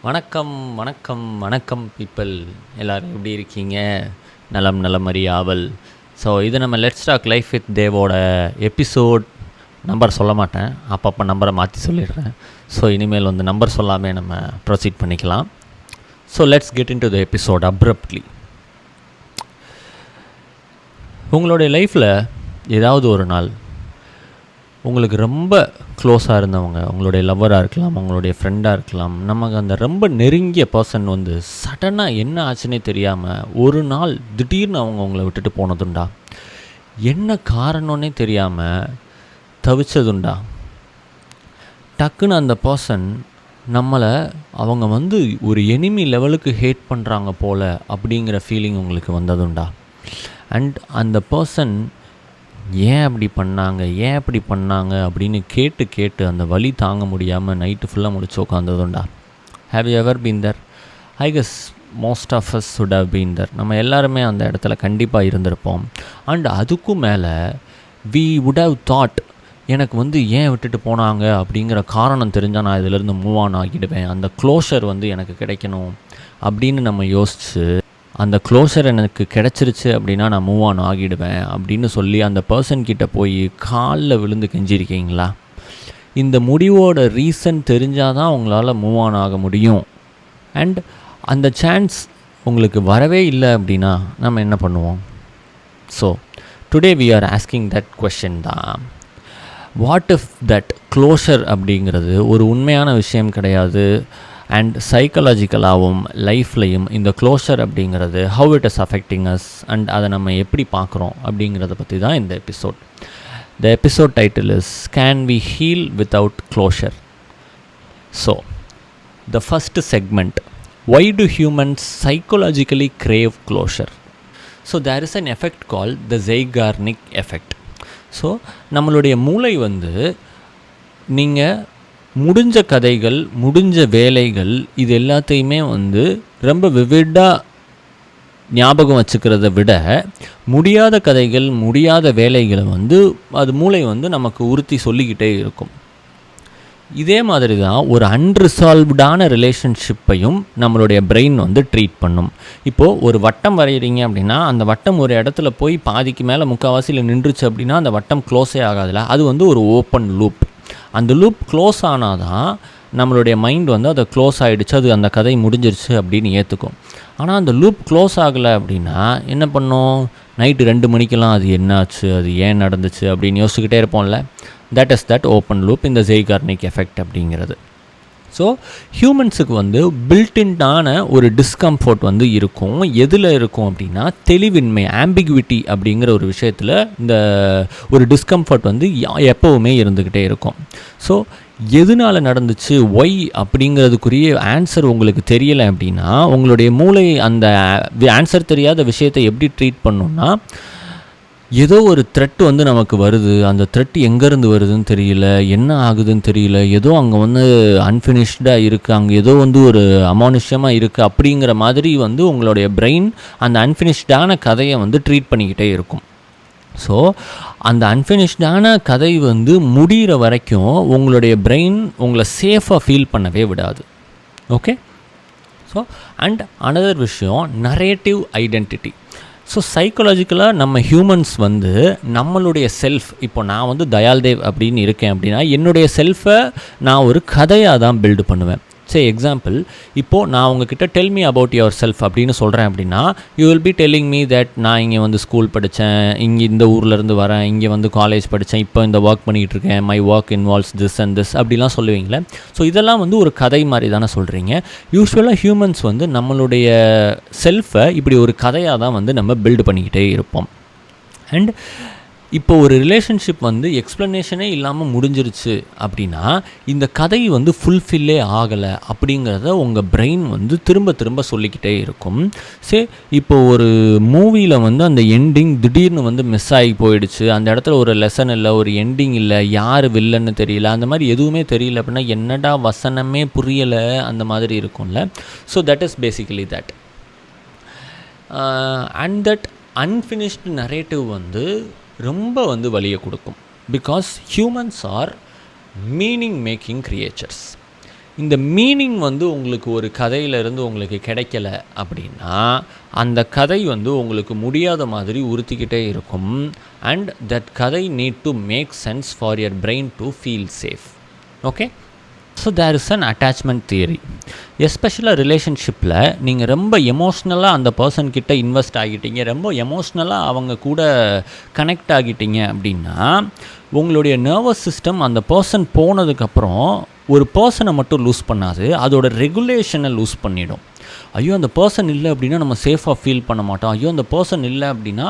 வணக்கம், வணக்கம், வணக்கம் பீப்பிள். எல்லோரும் எப்படி இருக்கீங்க? நலம் நலமறி ஆவல். ஸோ இது நம்ம லெட்ஸ் டாக் லைஃப் வித் தேவோட எபிசோட். நம்பர் சொல்ல மாட்டேன், அப்பப்போ நம்பரை மாற்றி சொல்லிடுறேன். ஸோ இனிமேல் நம்பர் சொல்லாமே நம்ம ப்ரொசீட் பண்ணிக்கலாம். So let's get in to the episode abruptly. உங்களுடைய லைஃப்பில் ஏதாவது ஒரு நாள் உங்களுக்கு ரொம்ப க்ளோஸாக இருந்தவங்க, உங்களுடைய லவ்வராக இருக்கலாம், உங்களுடைய ஃப்ரெண்டாக இருக்கலாம், நமக்கு அந்த ரொம்ப நெருங்கிய பர்சன் சடனாக என்ன ஆச்சுன்னே தெரியாமல் ஒரு நாள் திடீர்னு அவங்க உங்களை விட்டுட்டு போனதுண்டா? என்ன காரணம்னே தெரியாமல் தவிச்சதுண்டா? டக்குன்னு அந்த பர்சன் நம்மளை அவங்க ஒரு எனிமி லெவலுக்கு ஹேட் பண்ணுறாங்க போல் அப்படிங்கிற ஃபீலிங் உங்களுக்கு வந்ததுண்டா? அண்ட் அந்த பர்சன் ஏன் அப்படி பண்ணாங்க அப்படின்னு கேட்டு அந்த வலி தாங்க முடியாமல் நைட்டு ஃபுல்லாக முடிச்சு உட்காந்ததுண்டா? Have you ever been there? I guess most of us would have been there. நம்ம எல்லாருமே அந்த இடத்துல கண்டிப்பாக இருந்திருப்போம். அண்ட் அதுக்கும் மேலே வி வுட் ஹவ் தாட், எனக்கு ஏன் விட்டுட்டு போனாங்க அப்படிங்கிற காரணம் தெரிஞ்சால் நான் இதிலேருந்து மூவ் ஆன் ஆகிடுவேன், அந்த க்ளோஷர் எனக்கு கிடைக்கணும் அப்படின்னு நம்ம யோசித்து, அந்த க்ளோஷர் எனக்கு கிடச்சிருச்சு அப்படின்னா நான் மூவ் ஆன் ஆகிடுவேன் அப்படின்னு சொல்லி அந்த பர்சன்கிட்ட போய் காலில் விழுந்து கெஞ்சிருக்கீங்களா? இந்த முடிவோட ரீசன் தெரிஞ்சால் தான் உங்களால் மூவ் ஆன் ஆக முடியும். அண்ட் அந்த சான்ஸ் உங்களுக்கு வரவே இல்லை அப்படின்னா நம்ம என்ன பண்ணுவோம்? So today we are asking that question தான். வாட் இஃப் தட் க்ளோஷர் அப்படிங்கிறது ஒரு உண்மையான விஷயம் கிடையாது, அண்ட் சைக்காலஜிக்கலாகவும் லைஃப்லையும் இந்த க்ளோஷர் அப்படிங்கிறது how it is affecting us and அதை நம்ம எப்படி பார்க்குறோம் அப்படிங்கிறத பற்றி தான் இந்த episode. The episode title is can we heal without closure. So the first segment, why do humans psychologically crave closure? So there is an effect call the Zeigarnik effect. So நம்மளுடைய மூளை நீங்கள் முடிஞ்ச கதைகள், முடிஞ்ச வேலைகள், இது எல்லாத்தையுமே ரொம்ப விவிடாக ஞாபகம் வச்சுக்கிறத விட முடியாத கதைகள், முடியாத வேலைகளை அது மூளை நமக்கு உறுத்தி சொல்லிக்கிட்டே இருக்கும். இதே மாதிரி தான் ஒரு அன்ரிசால்வ்டான ரிலேஷன்ஷிப்பையும் நம்மளுடைய பிரெயின் ட்ரீட் பண்ணும். இப்போது ஒரு வட்டம் வரைகிறீங்க அப்படின்னா அந்த வட்டம் ஒரு இடத்துல போய் பாதிக்கு மேலே முக்கால்வாசியில் நின்றுச்சு அப்படின்னா அந்த வட்டம் க்ளோஸே ஆகாதுல்ல, அது ஒரு ஓப்பன் லூப். அந்த லூப் க்ளோஸ் ஆனால் தான் நம்மளுடைய மைண்ட் அதை க்ளோஸ் ஆகிடுச்சு, அது அந்த கதை முடிஞ்சிருச்சு அப்படின்னு ஏற்றுக்கும். ஆனால் அந்த லூப் க்ளோஸ் ஆகலை அப்படின்னா என்ன பண்ணோம்? நைட்டு 2 மணிக்கெல்லாம் அது என்னாச்சு, அது ஏன் நடந்துச்சு அப்படின்னு யோசிச்சுக்கிட்டே இருப்போம்ல. That is that open loop, இந்த ஜெய்கார்னிக் எஃபெக்ட் அப்படிங்கிறது. ஸோ ஹியூமன்ஸுக்கு பில்டின்டான ஒரு டிஸ்கம்ஃபோர்ட் இருக்கும். எதில் இருக்கும் அப்படின்னா தெளிவின்மை, ஆம்பிகுவிட்டி அப்படிங்கிற ஒரு விஷயத்தில் இந்த ஒரு டிஸ்கம்ஃபோர்ட் எப்போவுமே இருந்துக்கிட்டே இருக்கும். ஸோ எதனால் நடந்துச்சு, ஒய் அப்படிங்கிறதுக்குரிய ஆன்சர் உங்களுக்கு தெரியலை அப்படின்னா உங்களுடைய மூளை அந்த ஆன்சர் தெரியாத விஷயத்தை எப்படி ட்ரீட் பண்ணுன்னா, ஏதோ ஒரு த்ரெட் நமக்கு வருது, அந்த த்ரெட் எங்கேருந்து வருதுன்னு தெரியல, என்ன ஆகுதுன்னு தெரியல, ஏதோ அங்கே அன்ஃபினிஷ்டாக இருக்குது, அங்கே ஏதோ ஒரு அமானுஷ்யமாக இருக்குது அப்படிங்கிற மாதிரி உங்களுடைய பிரெயின் அந்த அன்ஃபினிஷ்டான கதையை ட்ரீட் பண்ணிக்கிட்டே இருக்கும். ஸோ அந்த அன்ஃபினிஷ்டான கதை முடிகிற வரைக்கும் உங்களுடைய பிரெயின் உங்களை சேஃபாக ஃபீல் பண்ணவே விடாது. ஓகே. ஸோ அண்ட் அனதர் விஷயம், நரேட்டிவ் ஐடென்டிட்டி. ஸோ சைக்காலஜிக்கலாக நம்ம ஹியூமன்ஸ் நம்மளுடைய செல்ஃப், இப்போ நான் தயால்தேவ் அப்படின்னு இருக்கேன் அப்படின்னா என்னுடைய செல்ஃபை நான் ஒரு கதையாக தான் பில்டு பண்ணுவேன். சரி, எக்ஸாம்பிள், இப்போது நான் உங்ககிட்ட tell me about your self அப்படின்னு சொல்கிறேன் அப்படின்னா you will be telling me that நான் இங்கே ஸ்கூல் படித்தேன், இங்கே இந்த ஊர்லேருந்து வரேன், இங்கே காலேஜ் படித்தேன், இப்போ இந்த ஒர்க் பண்ணிகிட்டு இருக்கேன், my work involves this and this அப்படிலாம் சொல்லுவீங்களே. ஸோ இதெல்லாம் ஒரு கதை மாதிரி தானே சொல்கிறீங்க. யூஸ்வலாக ஹியூமன்ஸ் நம்மளுடைய செல்ஃபை இப்படி ஒரு கதையாக தான் நம்ம பில்டு பண்ணிக்கிட்டே இருப்போம். அண்ட் இப்போ ஒரு ரிலேஷன்ஷிப் எக்ஸ்ப்ளனேஷனே இல்லாமல் முடிஞ்சிருச்சு அப்படின்னா இந்த கதை ஃபுல்ஃபில்லே ஆகலை அப்படிங்கிறத உங்கள் பிரெயின் திரும்ப திரும்ப சொல்லிக்கிட்டே இருக்கும். சரி, இப்போ ஒரு மூவியில் அந்த எண்டிங் திடீர்னு மிஸ் ஆகி போயிடுச்சு, அந்த இடத்துல ஒரு லெசன் இல்லை, ஒரு எண்டிங் இல்லை, யார் வில்லன்னு தெரியல, அந்த மாதிரி எதுவுமே தெரியல அப்படின்னா என்னடா வசனமே புரியலை அந்த மாதிரி இருக்கும்ல. So that is basically that. And that unfinished narrative ரொம்ப வலியை கொடுக்கும். Because humans are meaning making creatures. இந்த மீனிங் வந்து உங்களுக்கு ஒரு கதையிலேருந்து உங்களுக்கு கிடைக்கல அப்படின்னா அந்த கதை வந்து உங்களுக்கு முடியாத மாதிரி உறுத்திக்கிட்டே இருக்கும். அண்ட் தட் கதை need to make sense for your brain to feel safe. Okay, so there is an attachment theory. எஸ்பெஷலாக ரிலேஷன்ஷிப்பில் நீங்கள் ரொம்ப எமோஷ்னலாக அந்த பர்சன்கிட்ட இன்வெஸ்ட் ஆகிட்டீங்க, ரொம்ப எமோஷ்னலாக அவங்க கூட கனெக்ட் ஆகிட்டீங்க அப்படின்னா உங்களுடைய நர்வஸ் சிஸ்டம் அந்த பர்சன் போனதுக்கப்புறம் ஒரு பர்சனை மட்டும் லூஸ் பண்ணாது, அதோட ரெகுலேஷனை லூஸ் பண்ணிடும். ஐயோ அந்த பர்சன் இல்லை அப்படின்னா நம்ம சேஃபாக ஃபீல் பண்ண மாட்டோம், ஐயோ அந்த பர்சன் இல்லை அப்படின்னா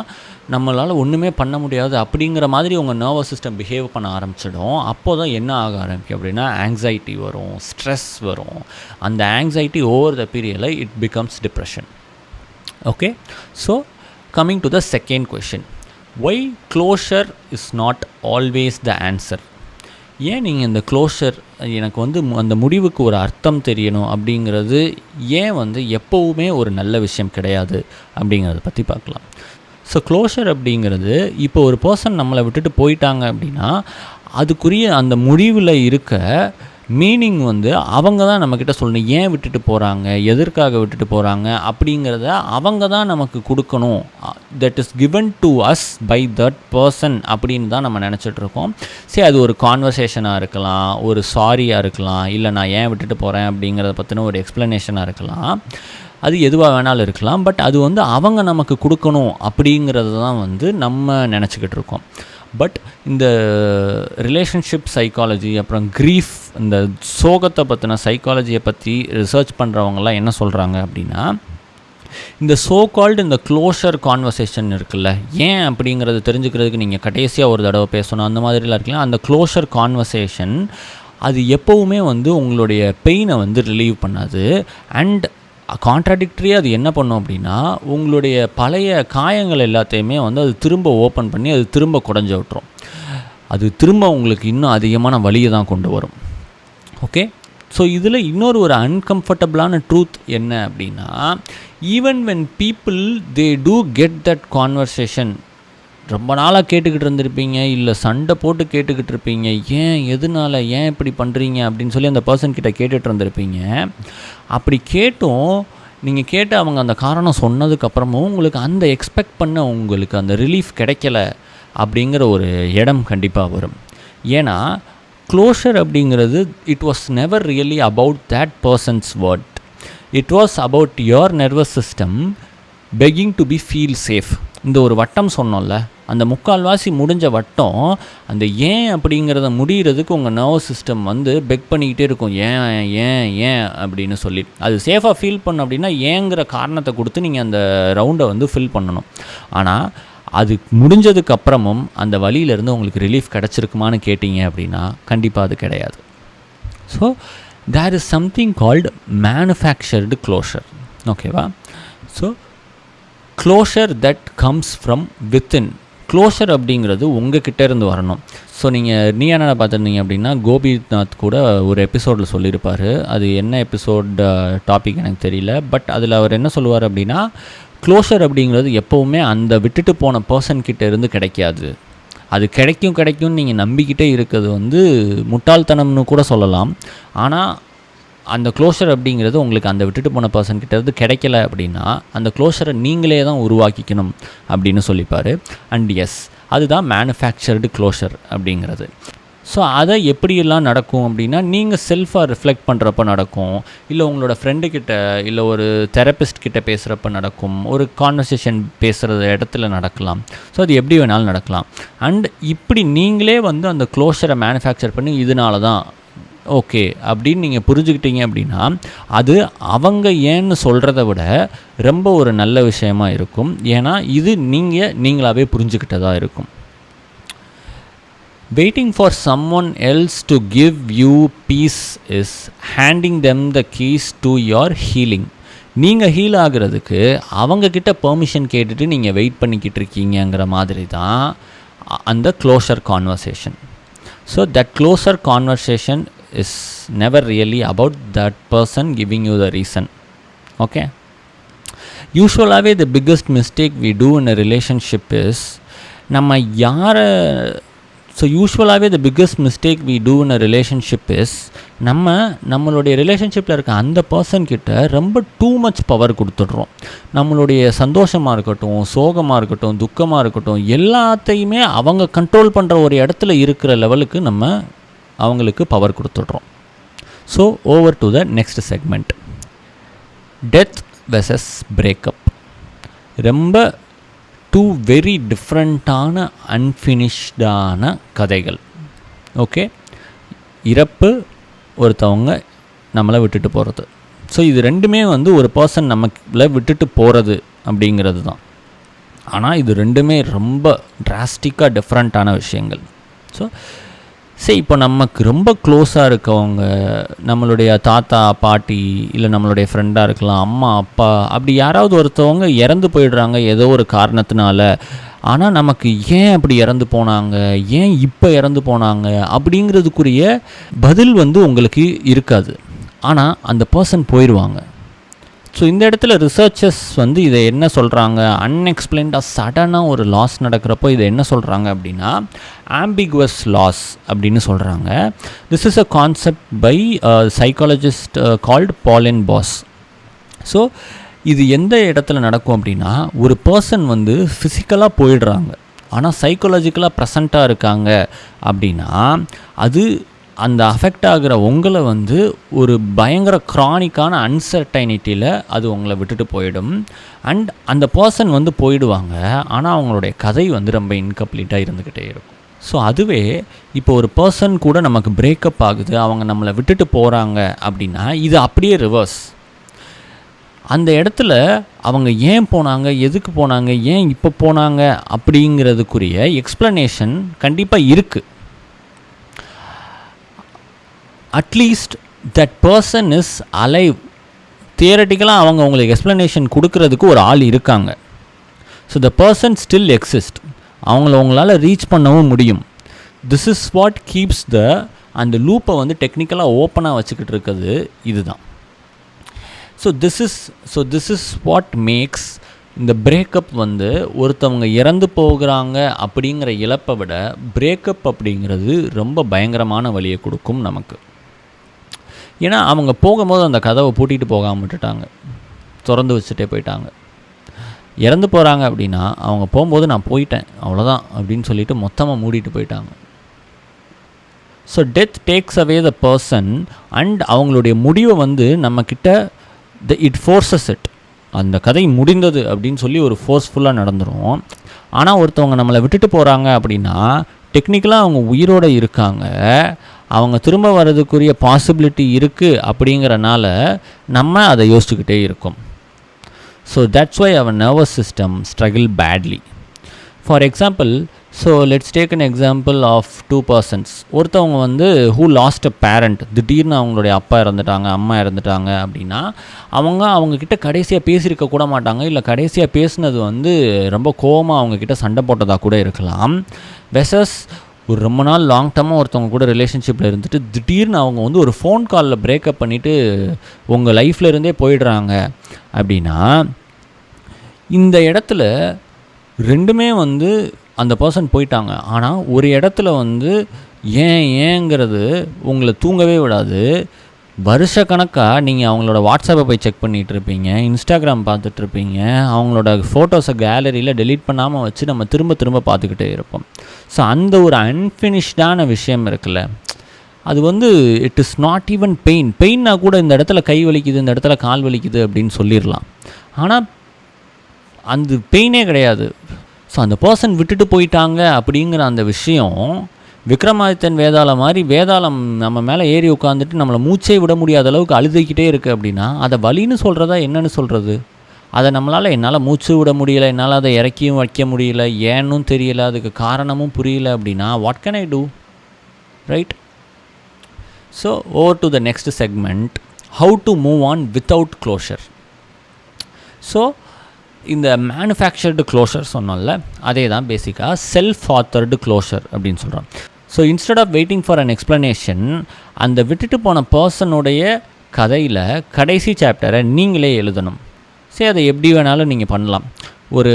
நம்மளால் ஒன்றுமே பண்ண முடியாது அப்படிங்கிற மாதிரி உங்கள் நர்வஸ் சிஸ்டம் பிஹேவ் பண்ண ஆரம்பிச்சிடும். அப்போ தான் என்ன ஆக ஆரம்பிக்கும் அப்படின்னா ஆங்ஸைட்டி வரும், ஸ்ட்ரெஸ் வரும். அந்த ஆங்ஸைட்டி ஓவர் த பீரியடில் it becomes depression. Okay, so coming to the second question, why closure is not always the answer. ஏன் நீங்கள் இந்த க்ளோஷர் எனக்கு வந்து அந்த முடிவுக்கு ஒரு அர்த்தம் தெரியணும் அப்படிங்கிறது ஏன் வந்து எப்போவுமே ஒரு நல்ல விஷயம் கிடையாது அப்படிங்கிறத பற்றி பார்க்கலாம். ஸோ க்ளோஷர் அப்படிங்கிறது இப்போ ஒரு பர்சன் நம்மளை விட்டுட்டு போயிட்டாங்க அப்படின்னா அதுக்குரிய அந்த முடிவில் இருக்க மீனிங் வந்து அவங்க தான் நம்மக்கிட்ட சொல்லணும். ஏன் விட்டுட்டு போகிறாங்க, எதற்காக விட்டுட்டு போகிறாங்க அப்படிங்கிறத அவங்க தான் நமக்கு கொடுக்கணும். That is given to us by that person அப்படின்னு தான் நம்ம நினச்சிட்ருக்கோம். சரி, அது ஒரு கான்வர்சேஷனாக இருக்கலாம், ஒரு சாரியாக இருக்கலாம், இல்லை நான் ஏன் விட்டுட்டு போகிறேன் அப்படிங்கிறத பற்றின ஒரு எக்ஸ்ப்ளனேஷனாக இருக்கலாம், அது எதுவாக வேணாலும் இருக்கலாம். பட் அது வந்து அவங்க நமக்கு கொடுக்கணும் அப்படிங்கிறது தான் வந்து நம்ம நினச்சிக்கிட்டு இருக்கோம். பட் இந்த ரிலேஷன்ஷிப் சைக்காலஜி, அப்புறம் க்ரீஃப், இந்த சோகத்தை பற்றின சைக்காலஜியை பற்றி ரிசர்ச் பண்ணுறவங்களாம் என்ன சொல்கிறாங்க அப்படின்னா, இந்த சோ கால்டு இந்த க்ளோஷர் கான்வர்சேஷன் இருக்குல்ல, ஏன் அப்படிங்கிறது தெரிஞ்சுக்கிறதுக்கு நீங்கள் கடைசியாக ஒரு தடவை பேசணும் அந்த மாதிரிலாம் இருக்கலாம். அந்த க்ளோஷர் கான்வர்சேஷன் அது எப்போவுமே வந்து உங்களுடைய பெயினை வந்து ரிலீவ் பண்ணாது. அண்ட் கான்ட்ராடிக்டரியாக அது என்ன பண்ணும் அப்படின்னா உங்களுடைய பழைய காயங்கள் எல்லாத்தையுமே வந்து அது திரும்ப ஓப்பன் பண்ணி அது திரும்ப குடஞ்சி விட்டுரும். அது திரும்ப உங்களுக்கு இன்னும் அதிகமான வலியை தான் கொண்டு வரும். ஓகே, ஸோ இதில் இன்னொரு ஒரு அன்கம்ஃபர்டபுளான ட்ரூத் என்ன அப்படின்னா, even when people they do get that conversation, ரொம்ப நாளாக கேட்டுக்கிட்டு இருந்திருப்பீங்க, இல்லை சண்டை போட்டு கேட்டுக்கிட்டு இருப்பீங்க, ஏன் எதனால் ஏன் இப்படி பண்ணுறீங்க அப்படின்னு சொல்லி அந்த பர்சன்கிட்ட கேட்டுட்டு இருந்திருப்பீங்க. அப்படி கேட்டும் நீங்கள் கேட்டு அவங்க அந்த காரணம் சொன்னதுக்கப்புறமும் உங்களுக்கு அந்த எக்ஸ்பெக்ட் பண்ண உங்களுக்கு அந்த ரிலீஃப் கிடைக்கல அப்படிங்கிற ஒரு இடம் கண்டிப்பாக வரும். ஏன்னா க்ளோஷர் அப்படிங்கிறது it was never really about that person's word, it was about your nervous system begging to be feel safe. இந்த ஒரு வட்டம் சொன்னோம்ல, அந்த முக்கால்வாசி முடிஞ்ச வட்டம் அந்த ஏன் அப்படிங்கிறத முடிகிறதுக்கு உங்கள் நர்வஸ் சிஸ்டம் வந்து பெக் பண்ணிக்கிட்டே இருக்கும், ஏன் ஏன் ஏன் அப்படின்னு சொல்லி. அது சேஃபாக ஃபீல் பண்ணணும் அப்படின்னா ஏங்கிற காரணத்தை கொடுத்து நீங்கள் அந்த ரவுண்டை வந்து ஃபில் பண்ணணும். ஆனால் அது முடிஞ்சதுக்கப்புறமும் அந்த வலியிலேருந்து உங்களுக்கு ரிலீஃப் கிடச்சிருக்குமான்னு கேட்டிங்க அப்படின்னா கண்டிப்பாக அது கிடையாது. So there is something called manufactured closure. ஓகேவா? So closure that comes from within. Closure அப்படிங்கிறது உங்கள் கிட்டேருந்து வரணும். ஸோ நீங்கள் நீ என்ன பார்த்துருந்தீங்க அப்படின்னா கோபிநாத் கூட ஒரு எபிசோடில் சொல்லியிருப்பார். அது என்ன எபிசோட் டாபிக் எனக்கு தெரியல. பட் அதில் அவர் என்ன சொல்லுவார் அப்படின்னா, க்ளோஷர் அப்படிங்கிறது எப்போவுமே அந்த விட்டுட்டு போன பர்சன்கிட்ட இருந்து கிடைக்காது. அது கிடைக்கும்னு நீங்கள் நம்பிக்கிட்டே இருக்கிறது வந்து முட்டாள்தனம்னு கூட சொல்லலாம். ஆனால் அந்த க்ளோஷர் அப்படிங்கிறது உங்களுக்கு அந்த விட்டுட்டு போன பர்சன்கிட்ட இருந்து கிடைக்கல அப்படின்னா அந்த க்ளோஷரை நீங்களே தான் உருவாக்கிக்கணும் அப்படின்னு சொல்லிப்பார். அண்ட் எஸ், அதுதான் மேனுஃபேக்சர்டு க்ளோஷர் அப்படிங்கிறது. ஸோ அதை எப்படியெல்லாம் நடக்கும் அப்படின்னா, நீங்கள் செல்ஃபாக ரிஃப்ளெக்ட் பண்ணுறப்ப நடக்கும், இல்லை உங்களோட ஃப்ரெண்டுக்கிட்ட இல்லை ஒரு தெரபிஸ்ட் கிட்ட பேசுகிறப்ப நடக்கும், ஒரு கான்வர்சேஷன் பேசுகிற இடத்துல நடக்கலாம். ஸோ அது எப்படி வேணாலும் நடக்கலாம். அண்ட் இப்படி நீங்களே வந்து அந்த க்ளோஷரை மேனுஃபேக்சர் பண்ணி இதனால தான் ஓகே அப்படின்னு நீங்கள் புரிஞ்சுக்கிட்டீங்க அப்படின்னா அது அவங்க ஏன்னு சொல்கிறத விட ரொம்ப ஒரு நல்ல விஷயமா இருக்கும். ஏன்னா இது நீங்களாகவே புரிஞ்சுக்கிட்டதாக இருக்கும். Waiting for someone else to give you peace is handing them the keys to your healing. நீங்கள் ஹீல் ஆகிறதுக்கு அவங்கக்கிட்ட பெர்மிஷன் கேட்டுட்டு நீங்கள் வெயிட் பண்ணிக்கிட்டு இருக்கீங்கிற மாதிரி தான் அந்த closure conversation. So that closure conversation is never really about that person giving you the reason. Okay, usually the biggest mistake we do in a relationship is நம்ம யாரை ஸோ யூஸ்வலாகவே the biggest mistake we do in a relationship is நம்மளுடைய ரிலேஷன்ஷிப்பில் இருக்க அந்த பர்சன்கிட்ட ரொம்ப too much power கொடுத்துட்றோம். நம்மளுடைய சந்தோஷமாக இருக்கட்டும், சோகமாக இருக்கட்டும், துக்கமாக இருக்கட்டும், எல்லாத்தையுமே அவங்க கண்ட்ரோல் பண்ணுற ஒரு இடத்துல இருக்கிற லெவலுக்கு நம்ம அவங்களுக்கு பவர் கொடுத்துட்றோம். So over to the next segment, death versus breakup. ரொம்ப டூ வெரி டிஃப்ரெண்ட்டான அன்ஃபினிஷ்டான கதைகள். ஓகே, இறப்பு, ஒருத்தவங்க நம்மளை விட்டுட்டு போகிறது. ஸோ இது ரெண்டுமே வந்து ஒரு பர்சன் நம்மளை விட்டுட்டு போகிறது அப்படிங்கிறது தான். ஆனால் இது ரெண்டுமே ரொம்ப டிராஸ்டிக்காக டிஃப்ரெண்ட்டான விஷயங்கள். ஸோ சரி, இப்போ நமக்கு ரொம்ப க்ளோஸாக இருக்கவங்க, நம்மளுடைய தாத்தா பாட்டி, இல்லை நம்மளுடைய ஃப்ரெண்டாக இருக்கலாம், அம்மா அப்பா, அப்படி யாராவது ஒருத்தவங்க இறந்து போயிடுறாங்க ஏதோ ஒரு காரணத்தினால. ஆனால் நமக்கு ஏன் அப்படி இறந்து போனாங்க, ஏன் இப்போ இறந்து போனாங்க அப்படிங்கிறதுக்குரிய பதில் வந்து உங்களுக்கு இருக்காது. ஆனால் அந்த பர்சன் போயிடுவாங்க. ஸோ இந்த இடத்துல ரிசர்ச்சர்ஸ் வந்து இதை என்ன சொல்கிறாங்க, அன்எக்ஸ்பிளைன்டாக சடனாக ஒரு லாஸ் நடக்கிறப்போ இதை என்ன சொல்கிறாங்க அப்படின்னா ஆம்பிகுவஸ் லாஸ் அப்படின்னு சொல்கிறாங்க. This is a concept by psychologist called Pauline Boss. So இது எந்த இடத்துல நடக்கும் அப்படின்னா, ஒரு பர்சன் வந்து ஃபிசிக்கலாக போயிடுறாங்க, ஆனால் சைக்காலஜிக்கலாக ப்ரெசண்ட்டாக இருக்காங்க அப்படின்னா, அது அந்த அஃபெக்ட் ஆகிற உங்களை வந்து ஒரு பயங்கர க்ரானிக்கான அன்சர்டைனிட்டியில் அது உங்களை விட்டுட்டு போயிடும். அண்ட் அந்த பர்சன் வந்து போயிடுவாங்க, ஆனால் அவங்களுடைய கதை வந்து ரொம்ப இன்கம்ப்ளீட்டாக இருந்துக்கிட்டே இருக்கும். ஸோ அதுவே இப்போ ஒரு பர்சன் கூட நமக்கு பிரேக்கப் ஆகுது, அவங்க நம்மளை விட்டுட்டு போகிறாங்க அப்படின்னா இது அப்படியே ரிவர்ஸ். அந்த இடத்துல அவங்க ஏன் போனாங்க, எதுக்கு போனாங்க, ஏன் இப்போ போனாங்க அப்படிங்கிறதுக்குரிய எக்ஸ்ப்ளனேஷன் கண்டிப்பாக இருக்குது. At least that person is alive. தியரட்டிக்கலாக அவங்க உங்களுக்கு எக்ஸ்ப்ளனேஷன் கொடுக்கறதுக்கு ஒரு ஆள் இருக்காங்க. So the person still exist. அவங்கள உங்களால் ரீச் பண்ணவும் முடியும். திஸ் இஸ் வாட் கீப்ஸ் அந்த லூப்பை வந்து டெக்னிக்கலாக ஓப்பனாக வச்சுக்கிட்டு இருக்கிறது இதுதான். So this is what makes இந்த பிரேக்கப் வந்து ஒருத்தவங்க இறந்து போகிறாங்க அப்படிங்கிற இழப்பை விட பிரேக்கப் அப்படிங்கிறது ரொம்ப பயங்கரமான வலியை கொடுக்கும் நமக்கு. ஏன்னா அவங்க போகும்போது அந்த கதவை பூட்டிகிட்டு போகாமல் விட்டுட்டாங்க, திறந்து வச்சுட்டே போயிட்டாங்க. இறந்து போகிறாங்க அப்படின்னா அவங்க போகும்போது நான் போயிட்டேன் அவ்வளோதான் அப்படின்னு சொல்லிட்டு மொத்தமாக மூடிட்டு போயிட்டாங்க. So death takes away the person and அவங்களுடைய முடிவை வந்து நம்மக்கிட்ட இட் ஃபோர்ஸஸ் இட். அந்த கதை முடிந்தது அப்படின்னு சொல்லி ஒரு ஃபோர்ஸ்ஃபுல்லாக நடந்துடும். ஆனால் ஒருத்தவங்க நம்மளை விட்டுட்டு போகிறாங்க அப்படின்னா டெக்னிக்கலாக அவங்க உயிரோடு இருக்காங்க, அவங்க திரும்ப வர்றதுக்குரிய பாசிபிலிட்டி இருக்குது அப்படிங்கிறனால நம்ம அதை யோசிச்சுக்கிட்டே இருக்கோம். So that's why our nervous system struggle badly. For example, so let's take an example of two persons. ஒருத்தவங்க வந்து ஹூ லாஸ்ட் அ பேரண்ட், திடீர்னு அவங்களுடைய அப்பா இறந்துட்டாங்க, அம்மா இறந்துட்டாங்க அப்படின்னா அவங்கக்கிட்ட கடைசியாக பேசியிருக்க கூட மாட்டாங்க, இல்லை கடைசியாக பேசுனது வந்து ரொம்ப கோவமாக அவங்கக்கிட்ட சண்டை போட்டதாக கூட இருக்கலாம். வெர்சஸ் ஒரு ரொம்ப நாள் லாங் டர்மாக ஒருத்தவங்க கூட ரிலேஷன்ஷிப்பில் இருந்துட்டு திடீர்னு அவங்க வந்து ஒரு ஃபோன் காலில் பிரேக்கப் பண்ணிவிட்டு உங்கள் லைஃப்பில் இருந்தே போயிடுறாங்க அப்படின்னா, இந்த இடத்துல ரெண்டுமே வந்து அந்த பர்சன் போயிட்டாங்க. ஆனால் ஒரு இடத்துல வந்து ஏங்கிறது உங்களை தூங்கவே விடாது. வருஷ கணக்காக நீங்கள் அவங்களோட வாட்ஸ்அப்பை போய் செக் பண்ணிகிட்ருப்பீங்க, இன்ஸ்டாகிராம் பார்த்துட்ருப்பீங்க, அவங்களோட ஃபோட்டோஸை கேலரியில் டெலீட் பண்ணாமல் வச்சு நம்ம திரும்ப பார்த்துக்கிட்டே இருப்போம். ஸோ அந்த ஒரு அன்ஃபினிஷ்டான விஷயம் இருக்குல்ல, அது வந்து இட் இஸ் நாட் ஈவன் பெயின்னா கூட இந்த இடத்துல கை வலிக்குது, இந்த இடத்துல கால் வலிக்குது அப்படின்னு சொல்லிடலாம். ஆனால் அந்த பெயினே கிடையாது. ஸோ அந்த பர்சன் விட்டுட்டு போயிட்டாங்க அப்படிங்கிற அந்த விஷயம் விக்ரமாதித்தன் வேதாளம் மாதிரி வேதாளம் நம்ம மேலே ஏறி உட்காந்துட்டு நம்மளை மூச்சே விட முடியாத அளவுக்கு அழுதுகிட்டே இருக்குது அப்படின்னா அதை வலின்னு சொல்கிறதா என்னன்னு சொல்கிறது? அதை என்னால் மூச்சு விட முடியலை, என்னால் அதை இறக்கியும் வைக்க முடியல, ஏன்னும் தெரியல, அதுக்கு காரணமும் புரியல அப்படின்னா what can I do, right? So over to the next segment, how to move on without closure. So இந்த மேனுஃபேக்சர்டு க்ளோஷர் சொன்னோம்ல, அதே தான் பேசிக்காக செல்ஃப் ஆத்தர்டு க்ளோஷர் அப்படின்னு சொல்கிறோம். So instead of waiting for an explanation, அந்த விட்டுட்டு போன பர்சனுடைய கதையில் கடைசி சாப்டரை நீங்களே எழுதணும். சரி, அதை எப்படி வேணாலும் நீங்கள் பண்ணலாம். ஒரு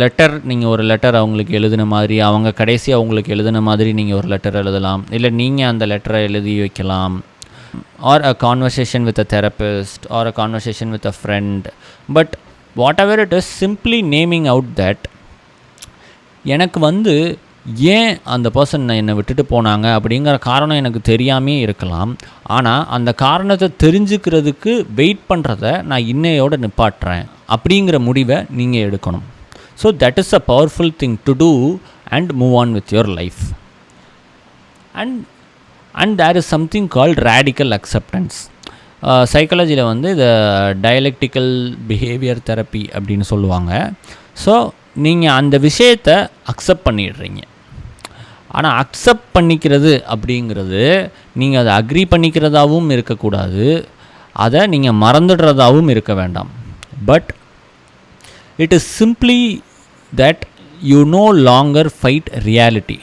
லெட்டர், நீங்கள் ஒரு லெட்டர் அவங்களுக்கு எழுதின மாதிரி, அவங்க கடைசியாக அவங்களுக்கு எழுதின மாதிரி நீங்கள் ஒரு லெட்டர் எழுதலாம், இல்லை நீங்கள் அந்த லெட்டரை எழுதி வைக்கலாம். Or a conversation with a therapist or a conversation with a friend. But whatever it is, simply naming out that எனக்கு வந்து ஏன் அந்த பர்சன் என்னை விட்டுட்டு போனாங்க அப்படிங்கிற காரணம் எனக்கு தெரியாமே இருக்கலாம். ஆனால் அந்த காரணத்தை தெரிஞ்சுக்கிறதுக்கு வெயிட் பண்ணுறத நான் இன்னையோடு நிப்பாட்டுறேன் அப்படிங்கிற முடிவை நீங்கள் எடுக்கணும். So that is a powerful thing to do and move on with your life. And there is something called radical acceptance. சைக்காலஜியில் வந்து இதை டயலெக்டிக்கல் பிஹேவியர் தெரப்பி அப்படின்னு சொல்லுவாங்க. ஸோ நீங்கள் அந்த விஷயத்தை அக்செப்ட் பண்ணிடுறீங்க. ஆனால் அக்செப்ட் பண்ணிக்கிறது அப்படிங்கிறது நீங்கள் அதை அக்ரி பண்ணிக்கிறதாகவும் இருக்கக்கூடாது, அதை நீங்கள் மறந்துடுறதாகவும் இருக்க வேண்டாம். But it is simply that you know longer fight reality.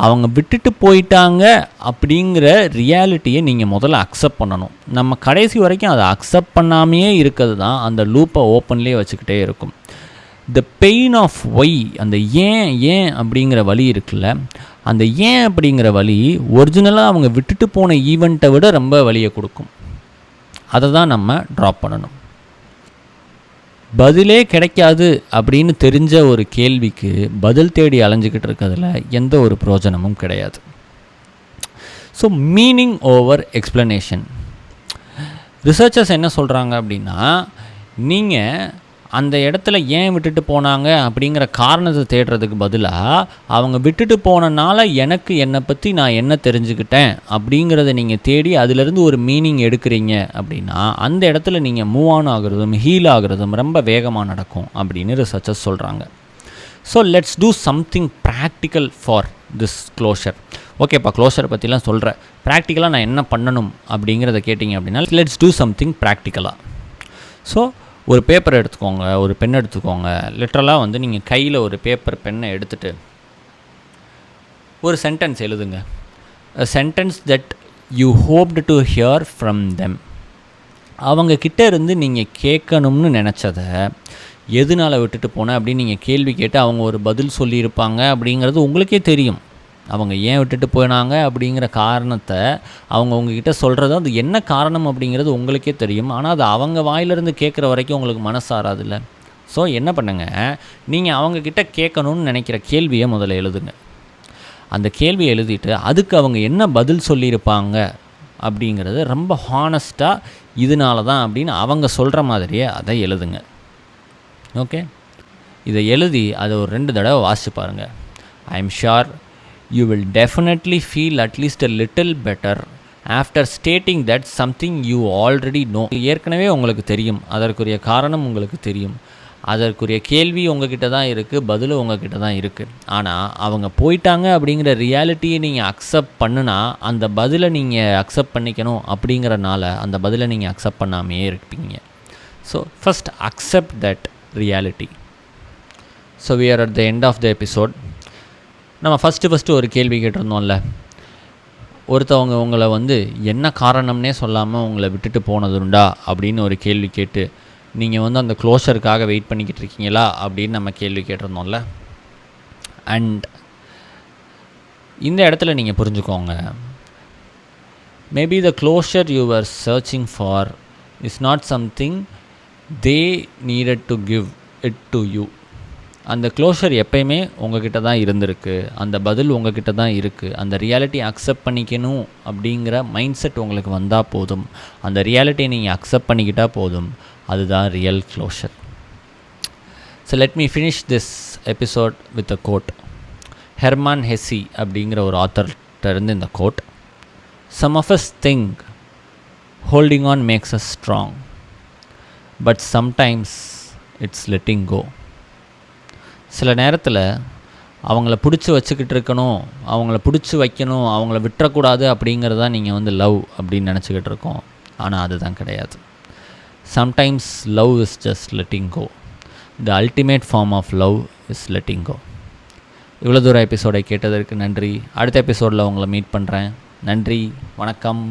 அவங்க விட்டுட்டு போயிட்டாங்க அப்படிங்கிற ரியாலிட்டியை நீங்கள் முதல்ல அக்செப்ட் பண்ணணும். நம்ம கடைசி வரைக்கும் அதை அக்செப்ட் பண்ணாமையே இருக்கிறது தான் அந்த லூப்பை ஓப்பன்லேயே வச்சுக்கிட்டே இருக்கும். த பெயின் ஆஃப் ஒய், அந்த ஏன் அப்படிங்கிற வலி இருக்குல்ல, அந்த ஏன் அப்படிங்கிற வலி ஒரிஜினலாக அவங்க விட்டுட்டு போன ஈவெண்ட்டை விட ரொம்ப வலியை கொடுக்கும். அதை தான் நம்ம ட்ராப் பண்ணணும். பதிலே கிடைக்காது அப்படின்னு தெரிஞ்ச ஒரு கேள்விக்கு பதில் தேடி அலைஞ்சிக்கிட்டு இருக்கிறதுல எந்த ஒரு பிரயோஜனமும் கிடையாது. So meaning over explanation. Researchers என்ன சொல்கிறாங்க அப்படின்னா, நீங்கள் அந்த இடத்துல ஏன் விட்டுட்டு போனாங்க அப்படிங்கிற காரணத்தை தேடுறதுக்கு பதிலாக அவங்க விட்டுட்டு போனனால எனக்கு என்னை பற்றி நான் என்ன தெரிஞ்சுக்கிட்டேன் அப்படிங்கிறத நீங்கள் தேடி அதிலிருந்து ஒரு மீனிங் எடுக்கிறீங்க அப்படின்னா அந்த இடத்துல நீங்கள் மூவ் ஆன் ஆகுறதும் ஹீல் ஆகுறதும் ரொம்ப வேகமாக நடக்கும் அப்படின்னு ரிசர்ச்சர்ஸ் சொல்கிறாங்க. So let's do something practical for this closure. ஓகேப்பா, க்ளோஷரை பற்றிலாம் சொல்கிறேன், ப்ராக்டிக்கலாக நான் என்ன பண்ணணும் அப்படிங்கிறத கேட்டிங்க அப்படின்னா லெட்ஸ் டூ சம்திங் ப்ராக்டிக்கலாக. ஸோ ஒரு பேப்பர் எடுத்துக்கோங்க, ஒரு பென் எடுத்துக்கோங்க. லிட்ரலாக வந்து நீங்கள் கையில் ஒரு பேப்பர் பென்னை எடுத்துகிட்டு ஒரு சென்டென்ஸ் எழுதுங்க. a sentence that you hoped to hear from them. அவங்கக்கிட்ட இருந்து நீங்கள் கேட்கணும்னு நினச்சதை எதனால் விட்டுட்டு போனேன் அப்படின்னு நீங்கள் கேள்வி கேட்டு அவங்க ஒரு பதில் சொல்லியிருப்பாங்க அப்படிங்கிறது உங்களுக்கே தெரியும். அவங்க ஏன் விட்டுட்டு போனாங்க அப்படிங்கிற காரணத்தை அவங்க உங்ககிட்ட சொல்கிறது, அது என்ன காரணம் அப்படிங்கிறது உங்களுக்கே தெரியும். ஆனால் அது அவங்க வாயிலிருந்து கேட்குற வரைக்கும் உங்களுக்கு மனசாராதில்ல. ஸோ என்ன பண்ணுங்கள், நீங்கள் அவங்கக்கிட்ட கேட்கணும்னு நினைக்கிற கேள்வியை முதல்ல எழுதுங்க. அந்த கேள்வியை எழுதிட்டு அதுக்கு அவங்க என்ன பதில் சொல்லியிருப்பாங்க அப்படிங்கிறது ரொம்ப ஹானஸ்ட்டாக இதனால தான் அப்படின்னு அவங்க சொல்கிற மாதிரியே அதை எழுதுங்க. ஓகே, இதை எழுதி அதை ஒரு 2 தடவை வாசிச்சு பாருங்கள். I am sure you will definitely feel at least a little better after stating that something you already know. ஏற்கனவே உங்களுக்கு தெரியும், அதற்குரிய காரணம் உங்களுக்கு தெரியும், அதற்குரிய கேள்வி உங்ககிட்ட தான் இருக்குது, பதிலும் உங்ககிட்ட தான் இருக்குது. ஆனால் அவங்க போயிட்டாங்க அப்படிங்கிற ரியாலிட்டியை நீங்கள் அக்செப்ட் பண்ணுனா அந்த பதிலை நீங்கள் அக்செப்ட் பண்ணிக்கணும் அப்படிங்கிறனால அந்த பதிலை நீங்கள் அக்செப்ட் பண்ணாமையே இருப்பீங்க. So first accept that reality. So we are at the end of the episode. நம்ம ஃபஸ்ட்டு ஒரு கேள்வி கேட்டிருந்தோம்ல, ஒருத்தவங்க உங்களை வந்து என்ன காரணம்னே சொல்லாமல் உங்களை விட்டுட்டு போனதுண்டா அப்படின்னு ஒரு கேள்வி கேட்டு நீங்கள் வந்து அந்த க்ளோஷருக்காக வெயிட் பண்ணிக்கிட்டு இருக்கீங்களா அப்படின்னு நம்ம கேள்வி கேட்டிருந்தோம்ல. அண்ட் இந்த இடத்துல நீங்கள் புரிஞ்சுக்கோங்க, maybe the closure you are searching for is not something they needed to give it to you. அந்த க்ளோஷர் எப்பயுமே உங்ககிட்ட தான் இருந்திருக்கு, அந்த பதில் உங்ககிட்ட தான் இருக்குது. அந்த ரியாலிட்டி அக்செப்ட் பண்ணிக்கணும் அப்படிங்கிற மைண்ட் செட் உங்களுக்கு வந்தால் போதும், அந்த ரியாலிட்டியை நீங்கள் அக்செப்ட் பண்ணிக்கிட்டால் போதும், அதுதான் real closure. So let me finish this episode with a quote. Hermann Hesse அப்படிங்கிற ஒரு ஆத்தர்கிட்ட இருந்து இந்த quote. Some of us think holding on makes us strong, but sometimes it's letting go. சில நேரத்தில் அவங்கள பிடிச்சி வச்சுக்கிட்டு இருக்கணும், அவங்கள பிடிச்சி வைக்கணும், அவங்கள விட்டுறக்கூடாது அப்படிங்கிறது தான் நீங்கள் வந்து லவ் அப்படின்னு நினச்சிக்கிட்டு இருக்கோம். ஆனால் அதுதான் கிடையாது. Sometimes love is just letting go. The ultimate form of love is letting go. இவ்வளோ தூரம் எபிசோடை கேட்டதற்கு நன்றி. அடுத்த எபிசோடில் உங்களை மீட் பண்ணுறேன். நன்றி, வணக்கம்.